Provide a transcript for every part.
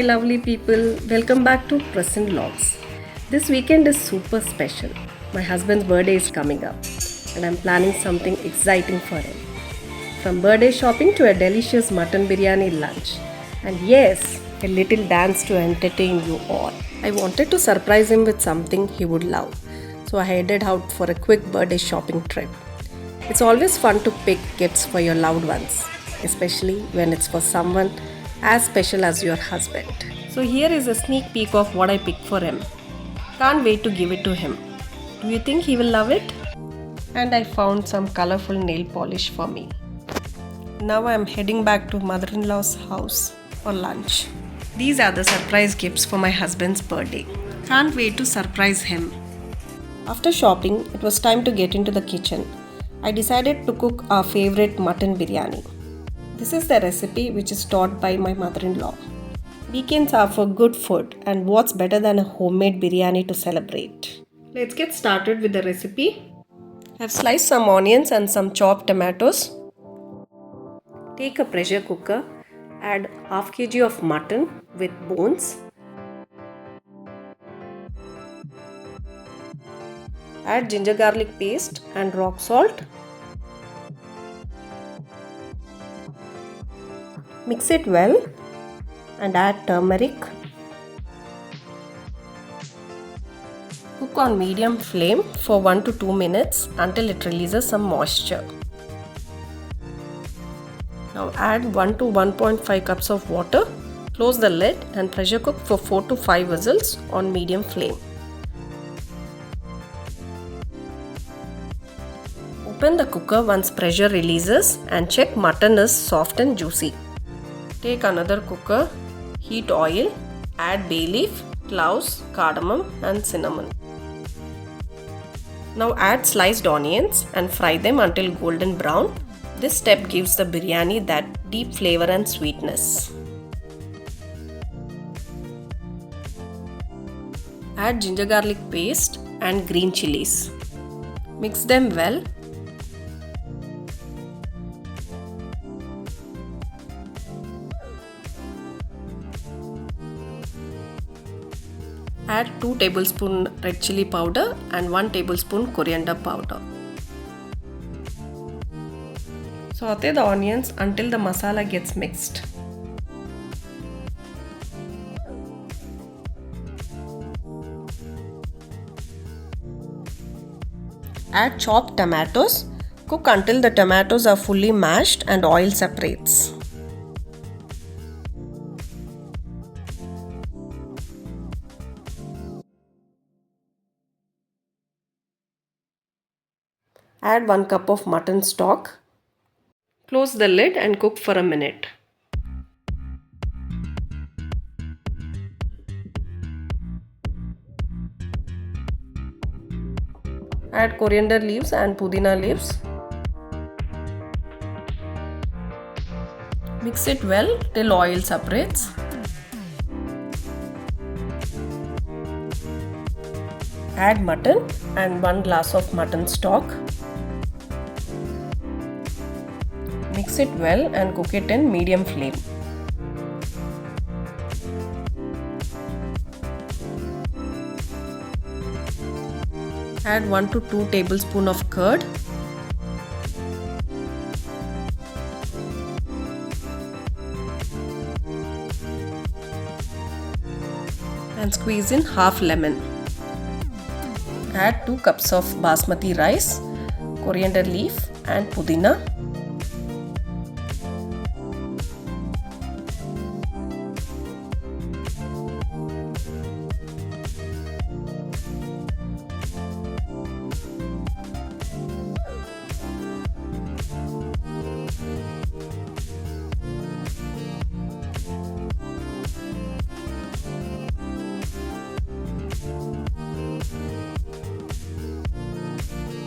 lovely people, welcome back to Present Vlogs. This weekend is super special. My husband's birthday is coming up and I'm planning something exciting for him. From birthday shopping to a delicious mutton biryani lunch. And yes, a little dance to entertain you all. I wanted to surprise him with something he would love. So I headed out for a quick birthday shopping trip. It's always fun to pick gifts for your loved ones, especially when it's for someone as special as your husband. So here is a sneak peek of what I picked for him. Can't wait to give it to him. Do you think he will love it? And I found some colorful nail polish for me. Now I am heading back to mother-in-law's house for lunch. These are the surprise gifts for my husband's birthday. Can't wait to surprise him. After shopping, it was time to get into the kitchen. I decided to cook our favorite mutton biryani. This is the recipe which is taught by my mother-in-law. Weekends are for good food, and what's better than a homemade biryani to celebrate? Let's get started with the recipe. I've sliced some onions and some chopped tomatoes. Take a pressure cooker, add half kg of mutton with bones. Add ginger garlic paste and rock salt. Mix it well and add turmeric. Cook on medium flame for 1 to 2 minutes until it releases some moisture. Now add 1 to 1.5 cups of water. Close the lid and pressure cook for 4 to 5 whistles on medium flame. Open the cooker once pressure releases and check mutton is soft and juicy. Take another cooker, heat oil, add bay leaf, cloves, cardamom and cinnamon. Now add sliced onions and fry them until golden brown. This step gives the biryani that deep flavor and sweetness. Add ginger garlic paste and green chillies. Mix them well. Add 2 tablespoons red chilli powder and 1 tablespoon coriander powder. Saute the onions until the masala gets mixed. Add chopped tomatoes. Cook until the tomatoes are fully mashed and oil separates. Add 1 cup of mutton stock. Close the lid and cook for a minute. Add coriander leaves and pudina leaves. Mix it well till oil separates. Add mutton and 1 glass of mutton stock. Mix it well and cook it in medium flame. Add 1 to 2 tablespoons of curd. And squeeze in half lemon. Add 2 cups of basmati rice, coriander leaf and pudina.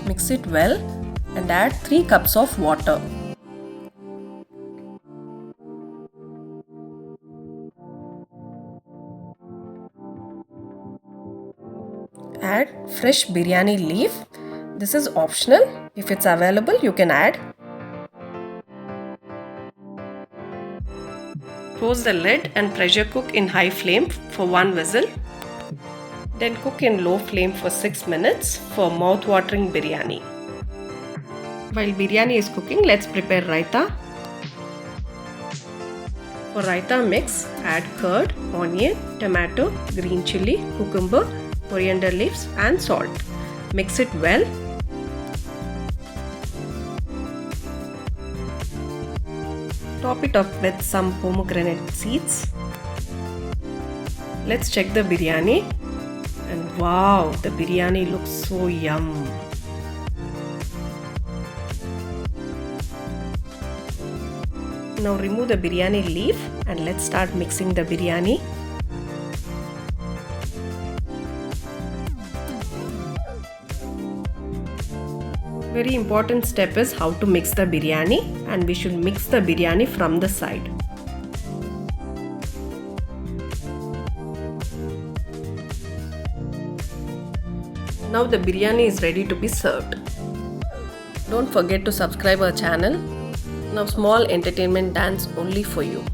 Mix it well and add 3 cups of water. Add fresh biryani leaf. This is optional. If it's available, you can add. Close the lid and pressure cook in high flame for 1 whistle. Then cook in low flame for 6 minutes for mouth-watering biryani. While biryani is cooking, let's prepare raita. For raita mix, add curd, onion, tomato, green chilli, cucumber, coriander leaves and salt. Mix it well. Top it up with some pomegranate seeds. Let's check the biryani. And wow, the biryani looks so yum. Now remove the biryani leaf and let's start mixing the biryani. Very important step is how to mix the biryani, and we should mix the biryani from the side. Now the biryani is ready to be served. Don't forget to subscribe our channel. Now small entertainment dance only for you.